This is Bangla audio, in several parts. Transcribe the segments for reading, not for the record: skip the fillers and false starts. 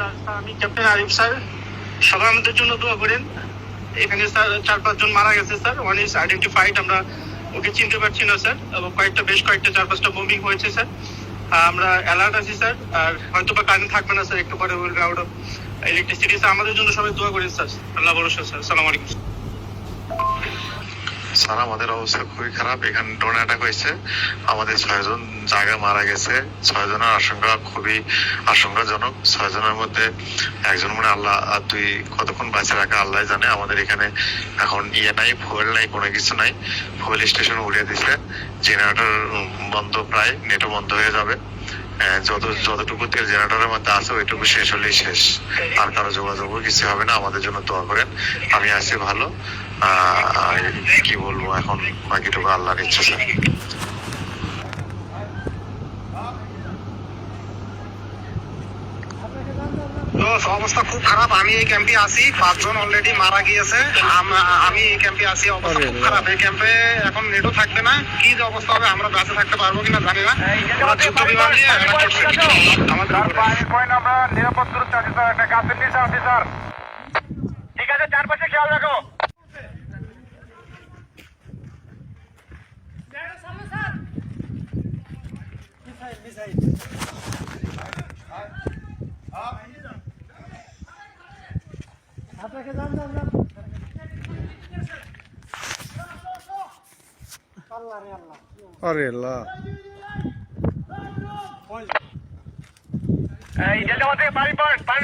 স্যার আমি ক্যাপ্টেন আরিফ স্যার, সবাই আমাদের জন্য দোয়া করেন। এখানে স্যার 4-5 জন মারা গেছে স্যার, ওয়ান ইজ আইডেন্টিফাইড, আমরা ওকে চিনতে পারছি না স্যার, এবং বেশ কয়েকটা 4-5টা বোমিং হয়েছে স্যার। আমরা অ্যালার্ট আছি স্যার, আর হয়তো বা কারেন্ট থাকবে না স্যার, একটু পরে will be out of electricity sir. আমাদের জন্য সবাই দোয়া করেন স্যার, আল্লাহ ভরসা স্যার। আসসালামু আলাইকুম স্যার। আমাদের অবস্থা খুবই খারাপ, এখানে ড্রোন অ্যাটাক হয়েছে, আমাদের 6 জন জায়গা মারা গেছে। 6 জনের আশঙ্কা খুবই আশঙ্কাজনক। 6 জনের মধ্যে একজন মানে আল্লাহ, আর 2 কতক্ষণ বাঁচে রাখা আল্লাহ জানে। আমাদের এখানে এখন নাই, ফুয়েল নাই, কোনো কিছু নাই। ফুয়েল স্টেশন উড়িয়ে দিছে, জেনারেটর বন্ধ, প্রায় নেটও বন্ধ হয়ে যাবে। যতটুকু তেল জেনারেটরের মধ্যে আছে ওইটুকু শেষ হলেই শেষ, আর কারো যোগাযোগও কিছু হবে না। আমাদের জন্য দোয়া করেন। আমি আছি ভালো, কি বলবো এখন, বাকিটুকু আল্লাহর ইচ্ছা স্যার। অবস্থা খুব খারাপ। আমি এই ক্যাম্পে আছি, 5 জন অলরেডি মারা গিয়েছে। আমি এই ক্যাম্পে আছি, অবস্থা খুব খারাপ। এই ক্যাম্পে এখন নেটও থাকবে না, কি যে অবস্থা হবে, আমরা বেঁচে থাকতে পারবো কিনা জানি না। যুদ্ধ বিমান দিয়ে আমাদের আমরা নিরাপদ দূরত্বে আছি স্যার, একটা গাছের নিচে আছি স্যার। ঠিক আছে, চারপাশে খেয়াল রাখো। আরে আল্লাহ, পানির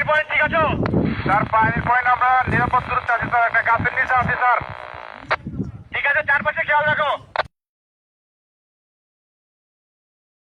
পয়েন্ট ঠিক আছে স্যার? পানির পয়েন্ট আমরা নিরাপদ দূরত্বে আছি স্যার, একটা গাছের নিচে আছি স্যার। ঠিক আছে, চারপাশে খেয়াল রাখো।